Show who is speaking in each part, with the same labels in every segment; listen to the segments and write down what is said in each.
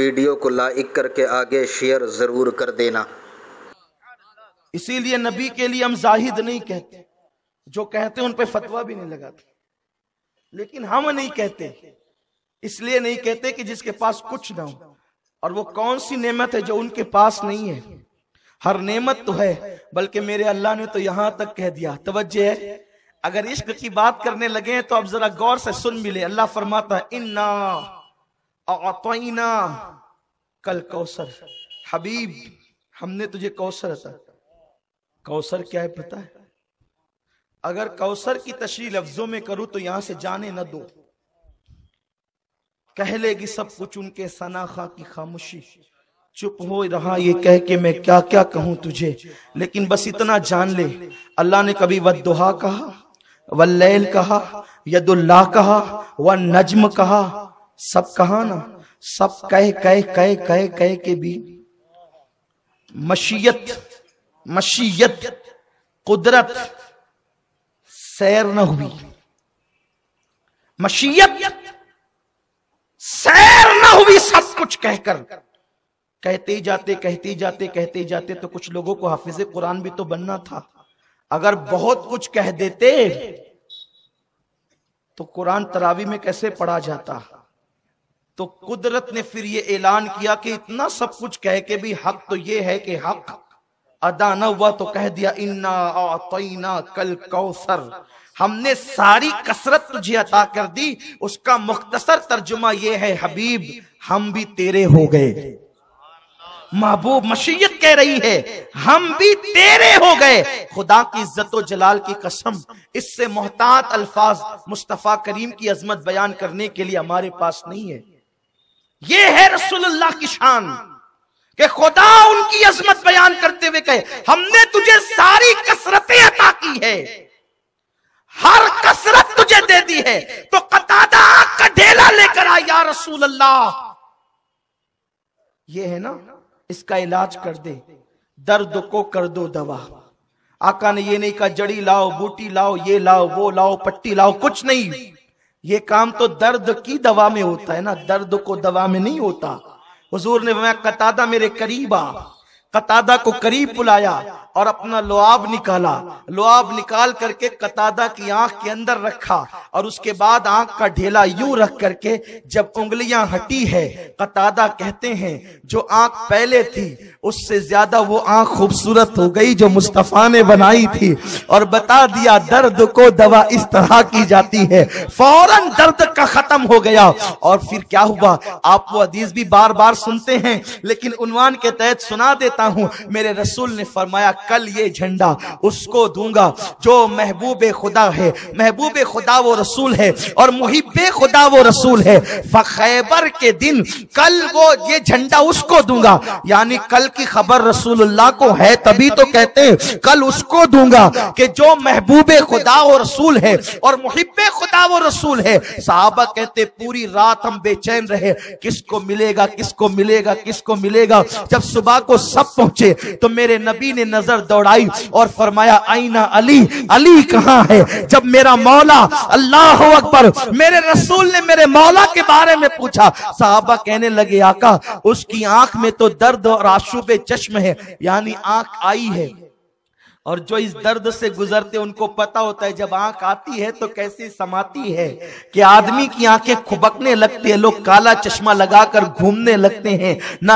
Speaker 1: Video کو like کر کے آگے شیئر ضرور کر دینا۔
Speaker 2: اسی لیے نبی کے لیے ہم زاہد نہیں کہتے، جو کہتے ان پہ فتویٰ بھی نہیں لگاتے، لیکن ہم نہیں کہتے، اس لیے نہیں کہتے کہ جس کے پاس کچھ نہ ہو۔ اور وہ کون سی نعمت ہے جو ان کے پاس نہیں ہے؟ ہر نعمت تو ہے، بلکہ میرے اللہ نے تو یہاں تک کہہ دیا، توجہ ہے، اگر عشق کی بات کرنے لگے تو اب ذرا غور سے سن ملے۔ اللہ فرماتا ہے انا اعطینا کل کوثر، حبیب ہم نے تجھے کوثر عطا۔ کوثر کیا ہے پتہ ہے؟ اگر کوثر کی تشریح لفظوں میں کروں تو یہاں سے جانے نہ دو، کہہ لے گی سب کچھ ان کے ثنا خواں کی خاموشی، چپ ہو رہا یہ کہہ کہ میں کیا کیا کہوں تجھے، لیکن بس اتنا جان لے، اللہ نے کبھی والضحیٰ کہا، واللیل کہا، ید اللہ کہا، والنجم کہا، سب کہا نا، سب کہہ کے بھی مشیت قدرت سیر نہ ہوئی، مشیت سیر نہ ہوئی، سب کچھ کہہ کر کہتے جاتے تو کچھ لوگوں کو حافظ قرآن بھی تو بننا تھا۔ اگر بہت کچھ کہہ دیتے تو قرآن تراوی میں کیسے پڑھا جاتا؟ تو قدرت نے پھر یہ اعلان کیا کہ اتنا سب کچھ کہہ کے بھی حق تو یہ ہے کہ حق ادا نہ ہوا، تو کہہ دیا انا اعطینا کل کوثر، ہم نے ساری کثرت تجھے عطا کر دی۔ اس کا مختصر ترجمہ یہ ہے حبیب ہم بھی تیرے ہو گئے۔ محبوب مشیت کہہ رہی ہے ہم بھی تیرے ہو گئے۔ خدا کی عزت و جلال کی قسم، اس سے محتاط الفاظ مصطفیٰ کریم کی عظمت بیان کرنے کے لیے ہمارے پاس نہیں ہے۔ یہ ہے رسول اللہ کی شان کہ خدا ان کی عظمت بیان کرتے ہوئے کہے ہم نے تجھے ساری کثرتیں عطا کی ہے، ہر کثرت تجھے دے دی ہے۔ تو قتادہ آگ کا ڈھیلا لے کر آیا، یا رسول اللہ یہ ہے نا، اس کا علاج کر دے، درد کو کر دو دوا۔ آقا نے یہ نہیں کہا جڑی لاؤ، بوٹی لاؤ، یہ لاؤ، وہ لاؤ، پٹی لاؤ، کچھ نہیں۔ یہ کام تو درد کی دوا میں ہوتا ہے نا، درد کو دوا میں نہیں ہوتا۔ حضور نے فرمایا قتادہ میرے قریب آ، قتادہ کو قریب بلایا اور اپنا لعاب نکالا، لعاب نکال کر کے قتادہ کی آنکھ کے اندر رکھا، اور اس کے بعد آنکھ کا ڈھیلا یوں رکھ کر کے جب انگلیاں ہٹی ہے، قتادہ کہتے ہیں جو آنکھ پہلے تھی اس سے زیادہ وہ آنکھ خوبصورت ہو گئی جو مصطفیٰ نے بنائی تھی، اور بتا دیا درد کو دوا اس طرح کی جاتی ہے۔ فوراً درد کا ختم ہو گیا، اور پھر کیا ہوا؟ آپ وہ حدیث بھی بار بار سنتے ہیں لیکن عنوان کے تحت سنا دیتا ہوں۔ میرے رسول نے فرمایا کل یہ جھنڈا اس کو دوں گا جو محبوب خدا ہے، محبوب خدا وہ رسول ہے اور محب خدا وہ رسول ہے۔ فخیبر کے دن کل وہ یہ جھنڈا اس کو دوں گا، یعنی کل کی خبر رسول اللہ کو ہے، تبھی تو کہتے ہیں کل اس کو دوں گا کہ جو محبوب خدا وہ رسول ہے اور محب خدا وہ رسول ہے۔ صحابہ کہتے پوری رات ہم بے چین رہے، کس کو ملے گا، کس کو ملے گا، کس کو ملے گا۔ جب صبح کو سب پہنچے تو میرے نبی نے نظر دوڑائی اور فرمایا آئینہ علی، علی کہاں ہے؟ جب میرا مولا، اللہ اکبر، میرے رسول نے میرے مولا کے بارے میں پوچھا، صحابہ کہنے لگے آقا اس کی آنکھ میں تو درد اور آشوب چشم ہے، یعنی آنکھ آئی ہے۔ اور جو اس درد سے گزرتے ان کو پتا ہوتا ہے جب آنکھ آتی ہے تو کیسی سماتی ہے کہ آدمی کی آنکھیں کھبکنے لگتی ہیں، لوگ کالا چشمہ لگا کر گھومنے لگتے ہیں، نہ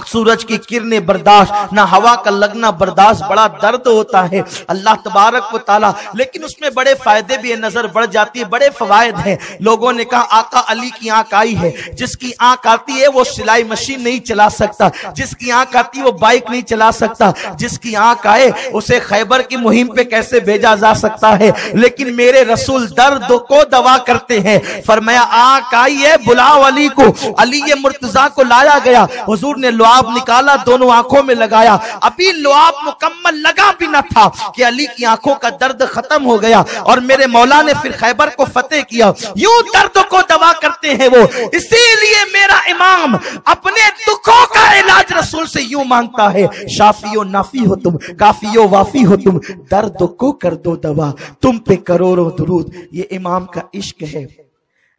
Speaker 2: سورج کی کرنیں برداشت، نہ ہوا کا لگنا برداشت، بڑا درد ہوتا ہے اللہ تبارک و تعالی، لیکن اس میں بڑے فائدے بھی ہیں، نظر بڑھ جاتی ہے، بڑے فوائد ہیں۔ لوگوں نے کہا آقا علی کی آنکھ آئی ہے، جس کی آنکھ آتی ہے وہ سلائی مشین نہیں چلا سکتا، جس کی آنکھ آتی ہے وہ بائک نہیں چلا سکتا، جس کی آنکھ آئے اسے خیبر کی مہم پہ کیسے بھیجا جا سکتا ہے؟ لیکن میرے رسول درد کو دوا کرتے ہیں۔ فرمایا آنکھ آئی ہے، بلاؤ علی کو۔ علی مرتضیٰ کو لایا گیا، حضور نے لعاب نکالا، دونوں آنکھوں میں لگایا، ابھی لعاب مکمل لگا بھی نہ تھا کہ علی کی آنکھوں کا درد ختم ہو گیا، اور میرے مولا نے پھر خیبر کو فتح کیا۔ یوں درد کو دوا کرتے ہیں وہ، اسی لیے میرا امام اپنے دکھوں کا علاج رسول سے یوں مانگتا ہے، شافی و نافی ہو تم، کافی و وافی ہو تم، درد کو کر دو دوا، تم پہ کروڑوں درود۔ یہ امام کا عشق ہے،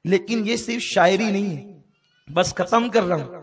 Speaker 2: لیکن یہ صرف شاعری نہیں ہے۔ بس ختم کر رہا ہوں،